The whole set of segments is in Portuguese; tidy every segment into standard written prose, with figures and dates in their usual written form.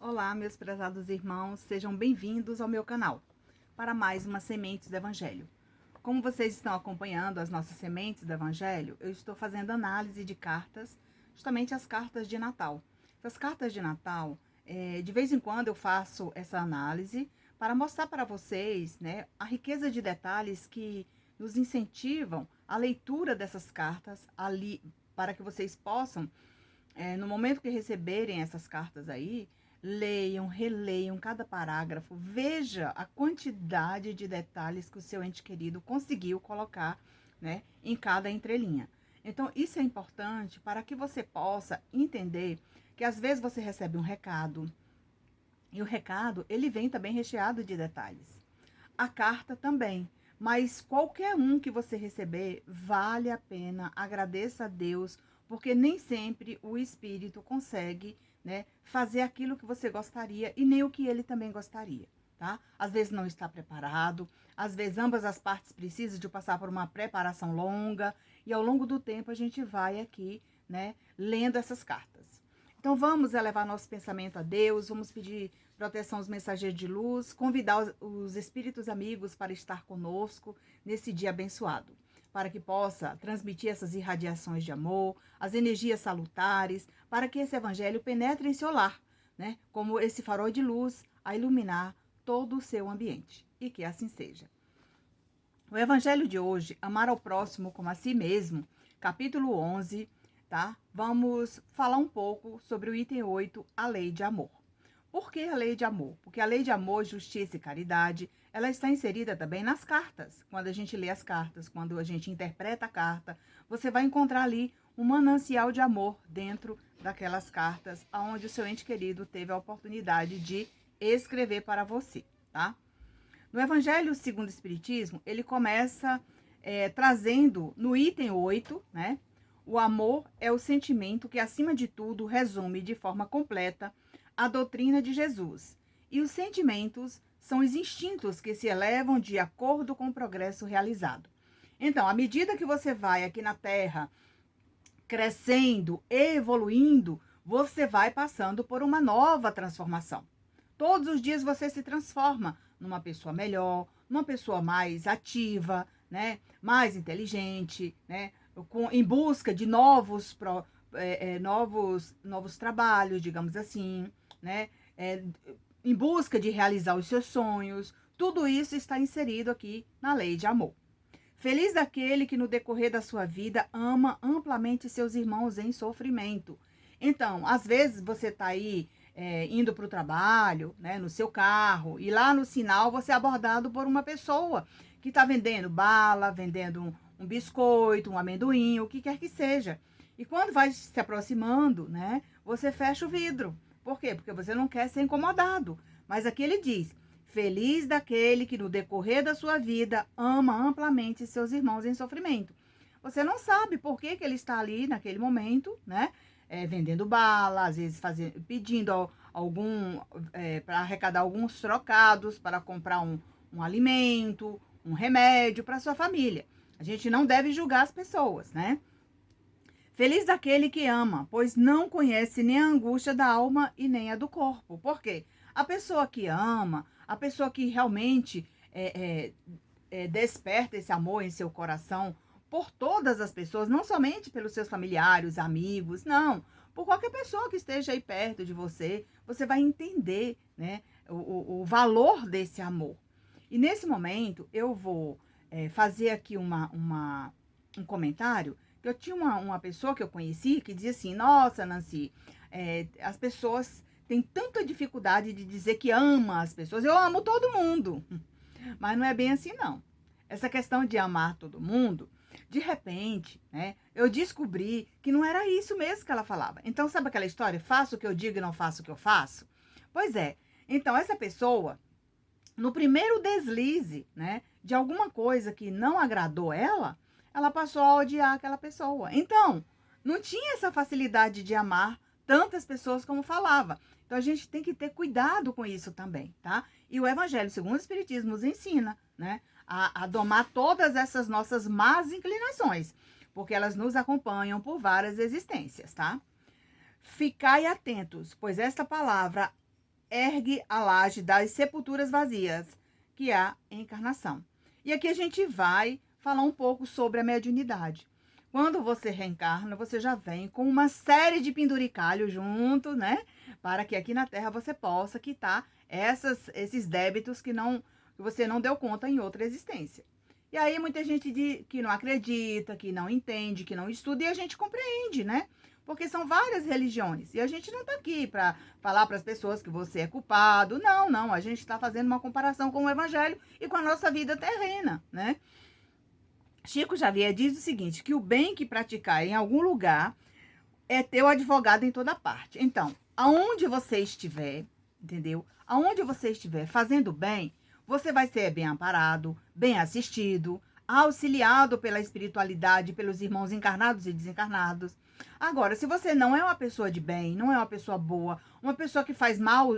Olá, meus prezados irmãos, sejam bem-vindos ao meu canal para mais uma Sementes do Evangelho. Como vocês estão acompanhando as nossas Sementes do Evangelho, eu estou fazendo análise de cartas, justamente as cartas de Natal. Essas cartas de Natal, de vez em quando eu faço essa análise para mostrar para vocês, né, a riqueza de detalhes que nos incentivam a leitura dessas cartas ali, para que vocês possam, no momento que receberem essas cartas aí, leiam, releiam cada parágrafo, veja a quantidade de detalhes que o seu ente querido conseguiu colocar, né, em cada entrelinha. Então, isso é importante para que você possa entender que às vezes você recebe um recado, e o recado, ele vem também recheado de detalhes. A carta também, mas qualquer um que você receber, vale a pena, agradeça a Deus, porque nem sempre o Espírito consegue, né, fazer aquilo que você gostaria e nem o que ele também gostaria, tá? Às vezes não está preparado, às vezes ambas as partes precisam de passar por uma preparação longa, e ao longo do tempo a gente vai aqui, né, lendo essas cartas. Então vamos elevar nosso pensamento a Deus, vamos pedir proteção aos mensageiros de luz, convidar os espíritos amigos para estar conosco nesse dia abençoado, para que possa transmitir essas irradiações de amor, as energias salutares, para que esse evangelho penetre em seu lar, né? Como esse farol de luz a iluminar todo o seu ambiente. E que assim seja. O evangelho de hoje, amar ao próximo como a si mesmo, capítulo 11, tá? Vamos falar um pouco sobre o item 8, a lei de amor. Por que a lei de amor? Porque a lei de amor, justiça e caridade, ela está inserida também nas cartas. Quando a gente lê as cartas, quando a gente interpreta a carta, você vai encontrar ali um manancial de amor dentro daquelas cartas, onde o seu ente querido teve a oportunidade de escrever para você, tá? No Evangelho segundo o Espiritismo, ele começa trazendo no item 8, né? O amor é o sentimento que, acima de tudo, resume de forma completa a doutrina de Jesus. E os sentimentos são os instintos que se elevam de acordo com o progresso realizado. Então, à medida que você vai aqui na Terra crescendo, evoluindo, você vai passando por uma nova transformação. Todos os dias você se transforma numa pessoa melhor, numa pessoa mais ativa, né? Mais inteligente, né? Em busca de novos trabalhos, digamos assim, né? Em busca de realizar os seus sonhos. Tudo isso está inserido aqui na lei de amor. Feliz daquele que no decorrer da sua vida ama amplamente seus irmãos em sofrimento. Então, às vezes você está aí indo para o trabalho, né, no seu carro, e lá no sinal você é abordado por uma pessoa que está vendendo bala, vendendo um biscoito, um amendoim, o que quer que seja. E quando vai se aproximando, né, você fecha o vidro. Por quê? Porque você não quer ser incomodado. Mas aqui ele diz: feliz daquele que no decorrer da sua vida ama amplamente seus irmãos em sofrimento. Você não sabe por que ele está ali naquele momento, né? Vendendo bala, às vezes pedindo para arrecadar alguns trocados para comprar um alimento, um remédio para sua família. A gente não deve julgar as pessoas, né? Feliz daquele que ama, pois não conhece nem a angústia da alma e nem a do corpo. Por quê? A pessoa que ama, a pessoa que realmente desperta esse amor em seu coração por todas as pessoas, não somente pelos seus familiares, amigos, não. Por qualquer pessoa que esteja aí perto de você, você vai entender, né, o valor desse amor. E nesse momento, eu vou fazer aqui um comentário. Eu tinha uma pessoa que eu conheci que dizia assim: nossa, Nancy, as pessoas têm tanta dificuldade de dizer que ama as pessoas. Eu amo todo mundo. Mas não é bem assim, não. Essa questão de amar todo mundo, de repente, né, eu descobri que não era isso mesmo que ela falava. Então, sabe aquela história? Faço o que eu digo e não faço o que eu faço? Pois é. Então, essa pessoa, no primeiro deslize, né, de alguma coisa que não agradou ela passou a odiar aquela pessoa. Então, não tinha essa facilidade de amar tantas pessoas como falava. Então, a gente tem que ter cuidado com isso também, tá? E o Evangelho, segundo o Espiritismo, nos ensina, né, a domar todas essas nossas más inclinações, porque elas nos acompanham por várias existências, tá? Ficai atentos, pois esta palavra ergue a laje das sepulturas vazias, que é a encarnação. E aqui a gente vai falar um pouco sobre a mediunidade. Quando você reencarna, você já vem com uma série de penduricalhos junto, né? Para que aqui na Terra você possa quitar esses débitos que você não deu conta em outra existência. E aí muita gente que não acredita, que não entende, que não estuda, e a gente compreende, né? Porque são várias religiões. E a gente não está aqui para falar para as pessoas que você é culpado. Não, não. A gente está fazendo uma comparação com o Evangelho e com a nossa vida terrena, né? Chico Xavier diz o seguinte, que o bem que praticar em algum lugar é teu advogado em toda parte. Então, aonde você estiver, entendeu? Aonde você estiver fazendo bem, você vai ser bem amparado, bem assistido, auxiliado pela espiritualidade, pelos irmãos encarnados e desencarnados. Agora, se você não é uma pessoa de bem, não é uma pessoa boa, uma pessoa que faz mal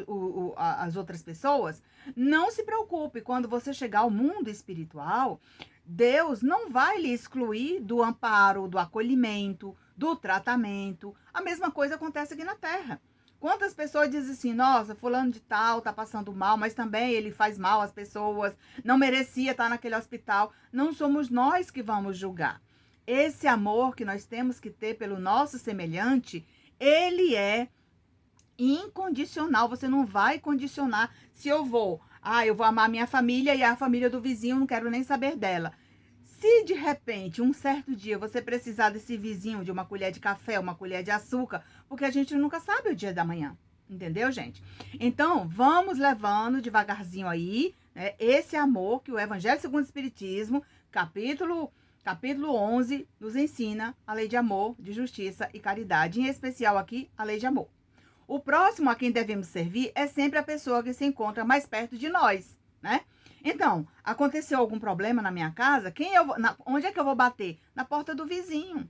às outras pessoas, não se preocupe. Quando você chegar ao mundo espiritual, Deus não vai lhe excluir do amparo, do acolhimento, do tratamento. A mesma coisa acontece aqui na Terra. Quantas pessoas dizem assim, nossa, fulano de tal tá passando mal, mas também ele faz mal às pessoas, não merecia estar naquele hospital. Não somos nós que vamos julgar. Esse amor que nós temos que ter pelo nosso semelhante, ele é incondicional. Você não vai condicionar se eu vou amar minha família e a família do vizinho não quero nem saber dela. Se de repente, um certo dia, você precisar desse vizinho de uma colher de café, uma colher de açúcar, porque a gente nunca sabe o dia da manhã, entendeu, gente? Então, vamos levando devagarzinho aí, né, esse amor que o Evangelho segundo o Espiritismo, capítulo 11, nos ensina a lei de amor, de justiça e caridade, em especial aqui, a lei de amor. O próximo a quem devemos servir é sempre a pessoa que se encontra mais perto de nós, né? Então, aconteceu algum problema na minha casa, onde é que eu vou bater? Na porta do vizinho.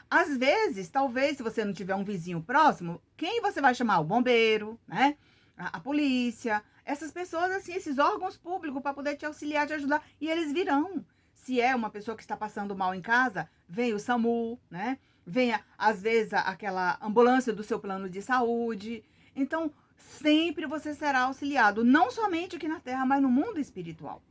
Às vezes, talvez, se você não tiver um vizinho próximo, quem você vai chamar? O bombeiro, né? A polícia, essas pessoas, assim, esses órgãos públicos para poder te auxiliar, te ajudar, e eles virão. Se é uma pessoa que está passando mal em casa, vem o SAMU, né? Venha, às vezes, aquela ambulância do seu plano de saúde. Então, sempre você será auxiliado, não somente aqui na Terra, mas no mundo espiritual.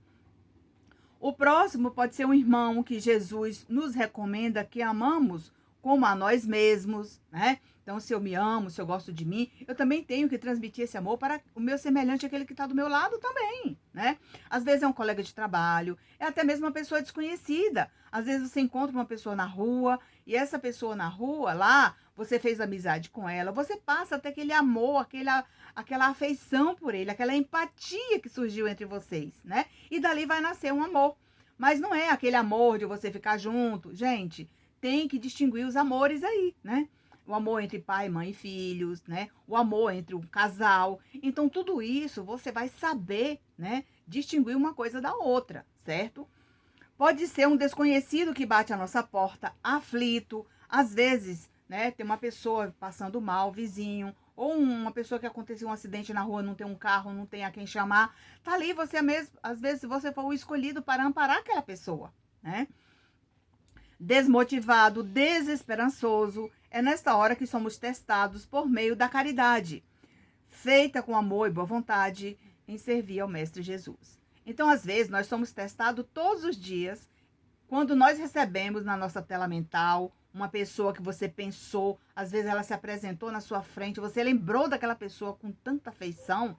O próximo pode ser um irmão que Jesus nos recomenda que amamos como a nós mesmos, né? Então, se eu me amo, se eu gosto de mim, eu também tenho que transmitir esse amor para o meu semelhante, aquele que está do meu lado também, né? Às vezes é um colega de trabalho, é até mesmo uma pessoa desconhecida. Às vezes você encontra uma pessoa na rua, e essa pessoa na rua, lá, você fez amizade com ela, você passa até aquele amor, aquela afeição por ele, aquela empatia que surgiu entre vocês, né? E dali vai nascer um amor. Mas não é aquele amor de você ficar junto. Gente, tem que distinguir os amores aí, né? O amor entre pai, mãe e filhos, né? O amor entre um casal. Então, tudo isso você vai saber, né? Distinguir uma coisa da outra, certo? Pode ser um desconhecido que bate a nossa porta, aflito. Às vezes, né? Tem uma pessoa passando mal, vizinho, ou uma pessoa que aconteceu um acidente na rua, não tem um carro, não tem a quem chamar. Tá ali, você mesmo, às vezes você foi o escolhido para amparar aquela pessoa, né? Desmotivado, desesperançoso, é nesta hora que somos testados por meio da caridade, feita com amor e boa vontade em servir ao Mestre Jesus. Então, às vezes, nós somos testados todos os dias, quando nós recebemos na nossa tela mental uma pessoa que você pensou, às vezes ela se apresentou na sua frente, você lembrou daquela pessoa com tanta afeição,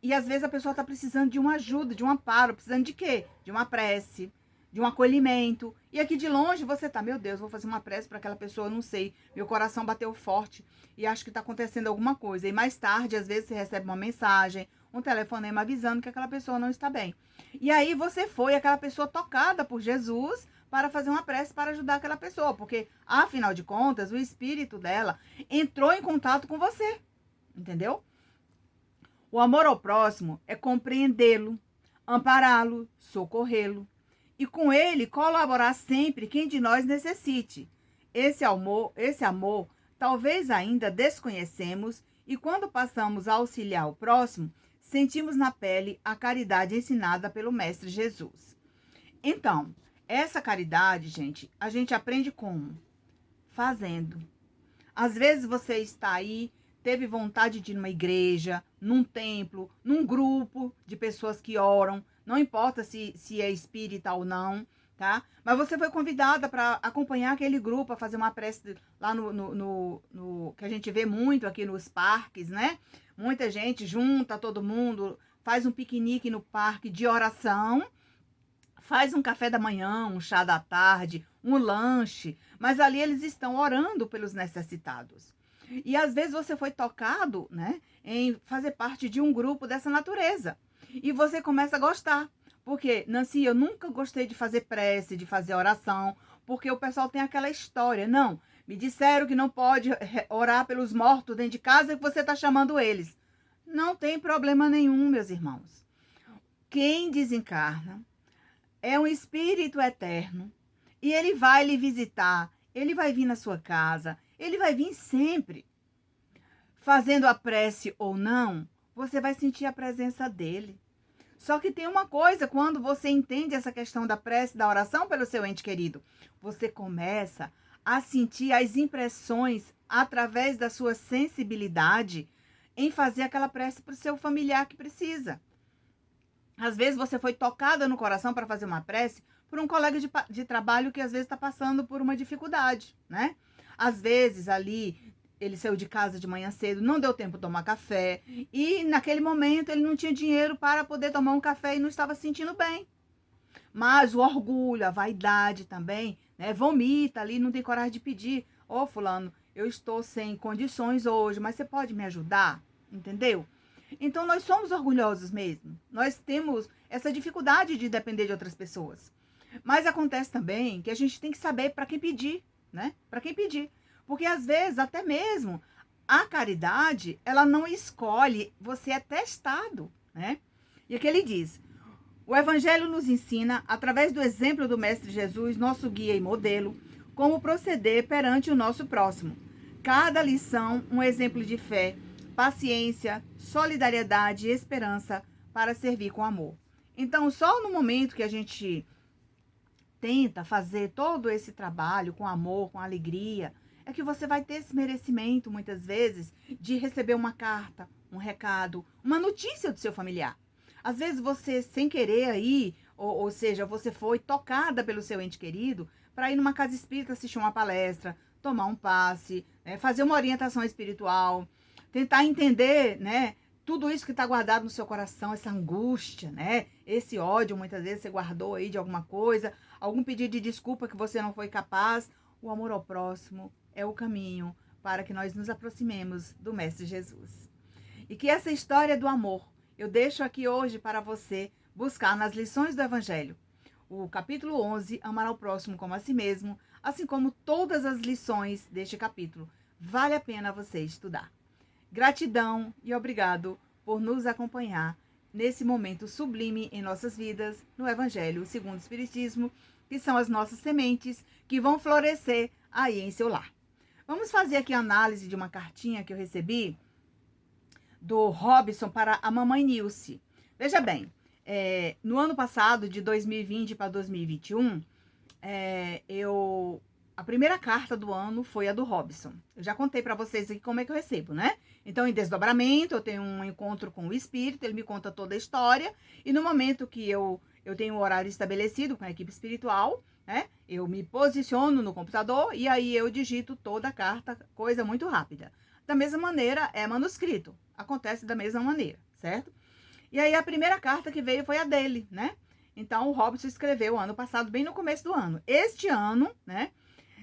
e às vezes a pessoa está precisando de uma ajuda, de um amparo, precisando de quê? De uma prece, de um acolhimento. E aqui de longe você tá, meu Deus, vou fazer uma prece para aquela pessoa, não sei, meu coração bateu forte e acho que está acontecendo alguma coisa. E mais tarde, às vezes, você recebe uma mensagem, um telefonema avisando que aquela pessoa não está bem. E aí você foi aquela pessoa tocada por Jesus para fazer uma prece para ajudar aquela pessoa, porque, afinal de contas, o espírito dela entrou em contato com você, entendeu? O amor ao próximo é compreendê-lo, ampará-lo, socorrê-lo e com ele colaborar sempre quem de nós necessite. Esse amor, talvez ainda desconhecemos e quando passamos a auxiliar o próximo, sentimos na pele a caridade ensinada pelo Mestre Jesus. Então, essa caridade, gente, a gente aprende como? Fazendo. Às vezes você está aí teve vontade de ir numa igreja, num templo, num grupo de pessoas que oram, não importa se é espírita ou não, tá? Mas você foi convidada para acompanhar aquele grupo, a fazer uma prece lá que a gente vê muito aqui nos parques, né? Muita gente junta todo mundo, faz um piquenique no parque de oração, faz um café da manhã, um chá da tarde, um lanche, mas ali eles estão orando pelos necessitados. E às vezes você foi tocado, né, em fazer parte de um grupo dessa natureza. E você começa a gostar. Porque, Nancy, eu nunca gostei de fazer prece, de fazer oração, porque o pessoal tem aquela história. Não, me disseram que não pode orar pelos mortos dentro de casa e que você está chamando eles. Não tem problema nenhum, meus irmãos. Quem desencarna é um espírito eterno e ele vai lhe visitar, ele vai vir na sua casa, ele vai vir sempre. Fazendo a prece ou não, você vai sentir a presença dele. Só que tem uma coisa, quando você entende essa questão da prece, da oração pelo seu ente querido, você começa a sentir as impressões através da sua sensibilidade em fazer aquela prece para o seu familiar que precisa. Às vezes você foi tocada no coração para fazer uma prece por um colega de trabalho que às vezes está passando por uma dificuldade, né? Às vezes ali ele saiu de casa de manhã cedo, não deu tempo de tomar café e naquele momento ele não tinha dinheiro para poder tomar um café e não estava se sentindo bem. Mas o orgulho, a vaidade também, né? Vomita ali, não tem coragem de pedir. Ô, fulano, eu estou sem condições hoje, mas você pode me ajudar? Entendeu? Então, nós somos orgulhosos mesmo. Nós temos essa dificuldade de depender de outras pessoas. Mas acontece também que a gente tem que saber para quem pedir, né? Para quem pedir. Porque, às vezes, até mesmo, a caridade, ela não escolhe, você é testado, né? E aqui ele diz, o Evangelho nos ensina, através do exemplo do Mestre Jesus, nosso guia e modelo, como proceder perante o nosso próximo. Cada lição, um exemplo de fé, paciência, solidariedade e esperança para servir com amor. Então, só no momento que a gente tenta fazer todo esse trabalho com amor, com alegria, é que você vai ter esse merecimento, muitas vezes, de receber uma carta, um recado, uma notícia do seu familiar. Às vezes você, sem querer aí, ou seja, você foi tocada pelo seu ente querido para ir numa casa espírita assistir uma palestra, tomar um passe, né, fazer uma orientação espiritual, tentar entender, né, tudo isso que está guardado no seu coração, essa angústia, né, esse ódio, muitas vezes você guardou aí de alguma coisa, algum pedido de desculpa que você não foi capaz. O amor ao próximo é o caminho para que nós nos aproximemos do Mestre Jesus. E que essa história do amor eu deixo aqui hoje para você buscar nas lições do Evangelho. O capítulo 11, amar ao próximo como a si mesmo, assim como todas as lições deste capítulo. Vale a pena você estudar. Gratidão e obrigado por nos acompanhar nesse momento sublime em nossas vidas, no Evangelho segundo o Espiritismo, que são as nossas sementes que vão florescer aí em seu lar. Vamos fazer aqui a análise de uma cartinha que eu recebi do Robson para a mamãe Nilce. Veja bem, no ano passado, de 2020 para 2021, a primeira carta do ano foi a do Robson. Eu já contei para vocês aqui como é que eu recebo, né? Então, em desdobramento, eu tenho um encontro com o espírito, ele me conta toda a história, e no momento que eu tenho um horário estabelecido com a equipe espiritual, né? Eu me posiciono no computador e aí eu digito toda a carta, coisa muito rápida. Da mesma maneira, é manuscrito. Acontece da mesma maneira, certo? E aí a primeira carta que veio foi a dele, né? Então o Robson escreveu ano passado, bem no começo do ano. Este ano, né?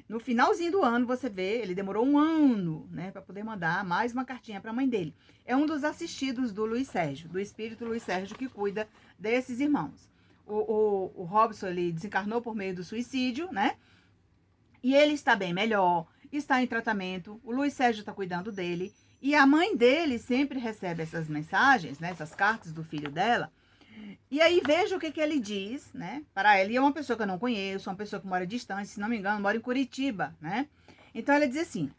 No finalzinho do ano, você vê, ele demorou um ano, né? Para poder mandar mais uma cartinha para a mãe dele. É um dos assistidos do Luiz Sérgio, do espírito Luiz Sérgio, que cuida desses irmãos. O Robson, ele desencarnou por meio do suicídio, né? E ele está bem melhor, está em tratamento, o Luiz Sérgio está cuidando dele, e a mãe dele sempre recebe essas mensagens, né, essas cartas do filho dela, e aí veja o que ele diz, né, para ela. E é uma pessoa que eu não conheço, uma pessoa que mora distante, se não me engano, mora em Curitiba, né? Então ela diz assim,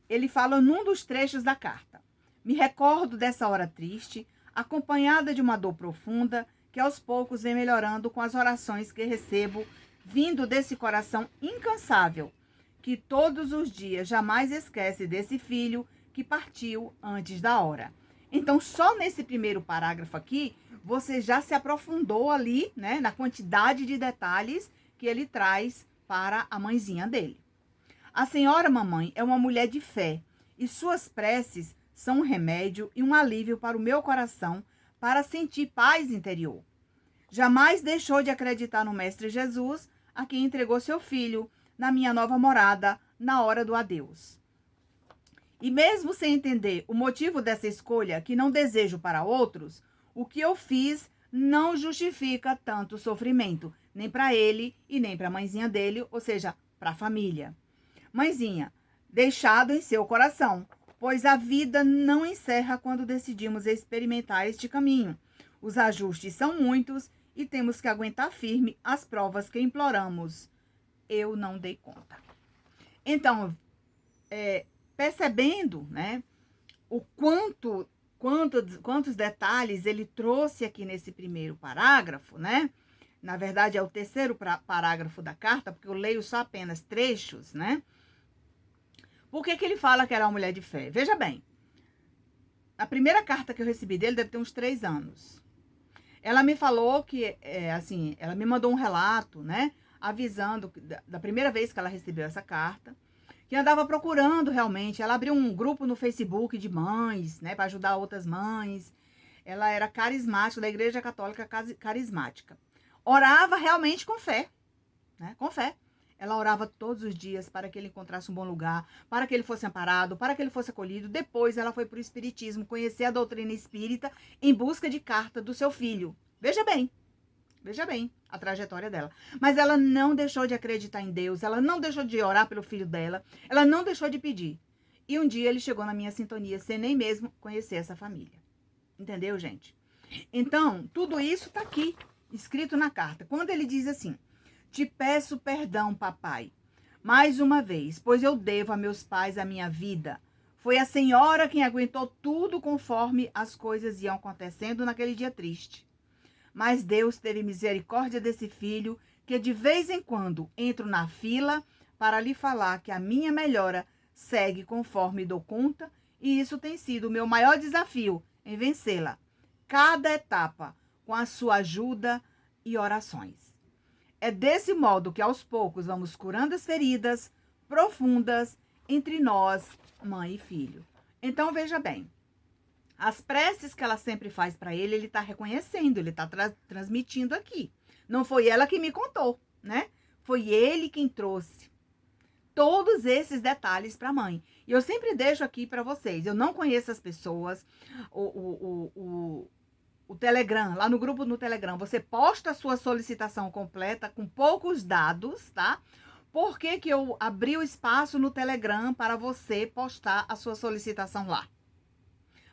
ele fala num dos trechos da carta: me recordo dessa hora triste, acompanhada de uma dor profunda, que aos poucos vem melhorando com as orações que recebo, vindo desse coração incansável, que todos os dias jamais esquece desse filho que partiu antes da hora. Então, só nesse primeiro parágrafo aqui, você já se aprofundou ali, né, na quantidade de detalhes que ele traz para a mãezinha dele. A senhora mamãe é uma mulher de fé e suas preces são um remédio e um alívio para o meu coração para sentir paz interior. Jamais deixou de acreditar no Mestre Jesus, a quem entregou seu filho na minha nova morada na hora do adeus. E mesmo sem entender o motivo dessa escolha que não desejo para outros, o que eu fiz não justifica tanto sofrimento, nem para ele e nem para a mãezinha dele, ou seja, para a família. Mãezinha, deixado em seu coração, pois a vida não encerra quando decidimos experimentar este caminho. Os ajustes são muitos e temos que aguentar firme as provas que imploramos. Eu não dei conta. Então, percebendo, né, o quantos detalhes ele trouxe aqui nesse primeiro parágrafo, né? Na verdade, é o terceiro parágrafo da carta, porque eu leio só apenas trechos, né? Por que ele fala que era uma mulher de fé? Veja bem, a primeira carta que eu recebi dele deve ter uns 3 anos. Ela me falou que, assim, ela me mandou um relato, né? Avisando da primeira vez que ela recebeu essa carta, que andava procurando realmente. Ela abriu um grupo no Facebook de mães, né? Para ajudar outras mães. Ela era carismática, da Igreja Católica Carismática. Orava realmente com fé, né? Com fé. Ela orava todos os dias para que ele encontrasse um bom lugar, para que ele fosse amparado, para que ele fosse acolhido. Depois ela foi para o espiritismo, conhecer a doutrina espírita em busca de carta do seu filho. Veja bem a trajetória dela. Mas ela não deixou de acreditar em Deus, ela não deixou de orar pelo filho dela, ela não deixou de pedir. E um dia ele chegou na minha sintonia sem nem mesmo conhecer essa família. Entendeu, gente? Então, tudo isso está aqui, escrito na carta. Quando ele diz assim: te peço perdão, papai, mais uma vez, pois eu devo a meus pais a minha vida. Foi a senhora quem aguentou tudo conforme as coisas iam acontecendo naquele dia triste. Mas Deus teve misericórdia desse filho, que de vez em quando entro na fila para lhe falar que a minha melhora segue conforme dou conta, e isso tem sido o meu maior desafio em vencê-la, cada etapa, com a sua ajuda e orações. É desse modo que aos poucos vamos curando as feridas profundas entre nós, mãe e filho. Então veja bem, as preces que ela sempre faz para ele, ele está reconhecendo, ele está transmitindo aqui. Não foi ela que me contou, né? Foi ele quem trouxe todos esses detalhes para a mãe. E eu sempre deixo aqui para vocês, eu não conheço as pessoas, o Telegram, lá no grupo no Telegram, você posta a sua solicitação completa com poucos dados, tá? Por que que eu abri o espaço no Telegram para você postar a sua solicitação lá?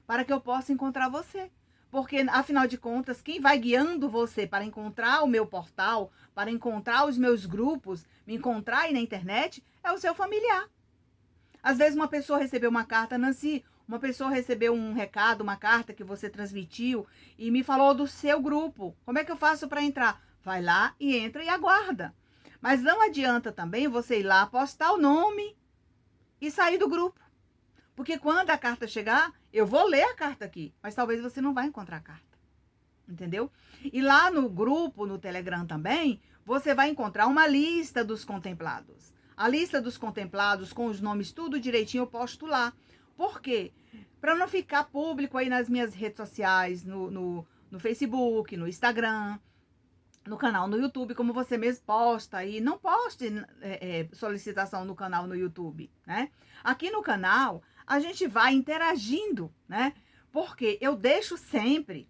Para que eu possa encontrar você. Porque, afinal de contas, quem vai guiando você para encontrar o meu portal, para encontrar os meus grupos, me encontrar aí na internet, é o seu familiar. Às vezes uma pessoa recebeu uma carta, Nancy, uma pessoa recebeu um recado, uma carta que você transmitiu e me falou do seu grupo. Como é que eu faço para entrar? Vai lá e entra e aguarda. Mas não adianta também você ir lá, postar o nome e sair do grupo. Porque quando a carta chegar, eu vou ler a carta aqui, mas talvez você não vai encontrar a carta. Entendeu? E lá no grupo, no Telegram também, você vai encontrar uma lista dos contemplados. A lista dos contemplados, com os nomes tudo direitinho, eu posto lá. Por quê? Para não ficar público aí nas minhas redes sociais, no Facebook, no Instagram, no canal no YouTube, como você mesmo posta aí. Não poste solicitação no canal no YouTube, né? Aqui no canal, a gente vai interagindo, né? Porque eu deixo sempre,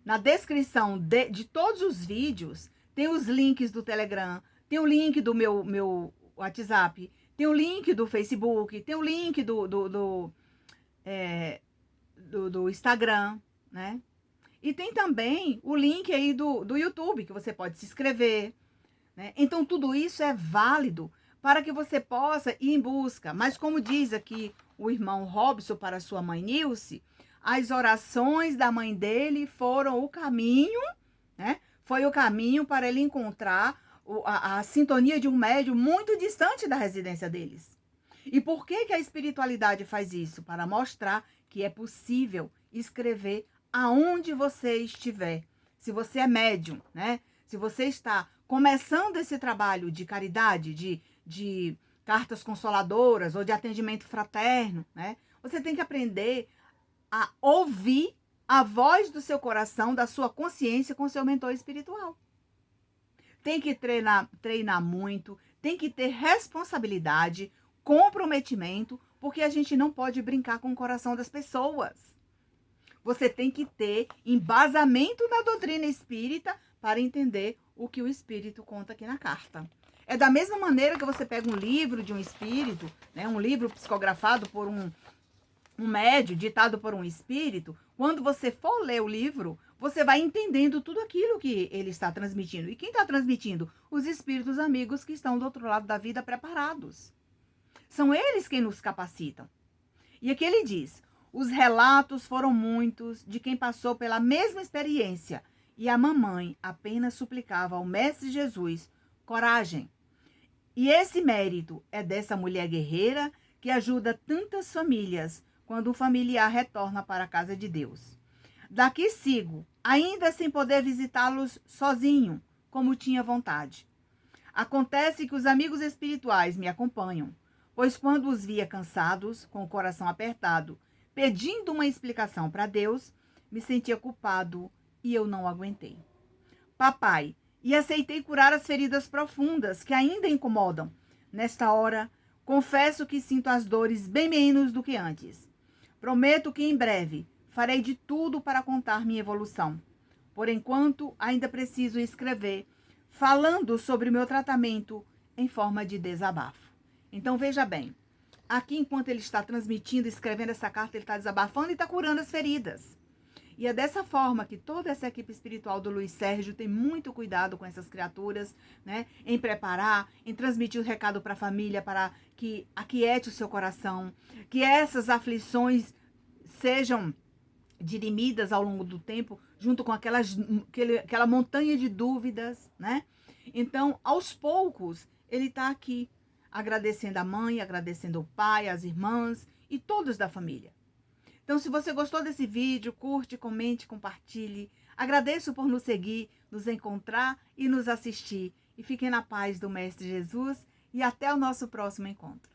na descrição de todos os vídeos, tem os links do Telegram, tem o link do meu WhatsApp, tem o link do Facebook, tem o link do Instagram, né? E tem também o link aí do YouTube, que você pode se inscrever, né? Então, tudo isso é válido para que você possa ir em busca. Mas como diz aqui o irmão Robson para sua mãe Nilce, as orações da mãe dele foram o caminho, né? Foi o caminho para ele encontrar a sintonia de um médium muito distante da residência deles. E por que que a espiritualidade faz isso? Para mostrar que é possível escrever aonde você estiver. Se você é médium, né? Se você está começando esse trabalho de caridade, de cartas consoladoras ou de atendimento fraterno, né? Você tem que aprender a ouvir a voz do seu coração, da sua consciência com o seu mentor espiritual. Tem que treinar muito, tem que ter responsabilidade, comprometimento, porque a gente não pode brincar com o coração das pessoas. Você tem que ter embasamento na doutrina espírita para entender o que o espírito conta aqui na carta. É da mesma maneira que você pega um livro de um espírito, né, um livro psicografado por um médium, ditado por um espírito. Quando você for ler o livro, você vai entendendo tudo aquilo que ele está transmitindo. E quem está transmitindo? Os espíritos amigos que estão do outro lado da vida preparados. São eles quem nos capacitam. E aqui ele diz: os relatos foram muitos de quem passou pela mesma experiência, e a mamãe apenas suplicava ao Mestre Jesus coragem. E esse mérito é dessa mulher guerreira que ajuda tantas famílias quando um familiar retorna para a casa de Deus. Daqui sigo, ainda sem poder visitá-los sozinho, como tinha vontade. Acontece que os amigos espirituais me acompanham, pois quando os via cansados, com o coração apertado, pedindo uma explicação para Deus, me sentia culpado e eu não aguentei. Papai, e aceitei curar as feridas profundas que ainda incomodam. Nesta hora, confesso que sinto as dores bem menos do que antes. Prometo que em breve farei de tudo para contar minha evolução. Por enquanto, ainda preciso escrever, falando sobre o meu tratamento em forma de desabafo. Então, veja bem, aqui enquanto ele está transmitindo, escrevendo essa carta, ele está desabafando e está curando as feridas. E é dessa forma que toda essa equipe espiritual do Luiz Sérgio tem muito cuidado com essas criaturas, né? Em preparar, em transmitir o recado para a família, para que aquiete o seu coração, que essas aflições sejam dirimidas ao longo do tempo, junto com aquela montanha de dúvidas, né? Então, aos poucos, ele está aqui, agradecendo a mãe, agradecendo o pai, as irmãs e todos da família. Então, se você gostou desse vídeo, curte, comente, compartilhe. Agradeço por nos seguir, nos encontrar e nos assistir. E fiquem na paz do Mestre Jesus e até o nosso próximo encontro.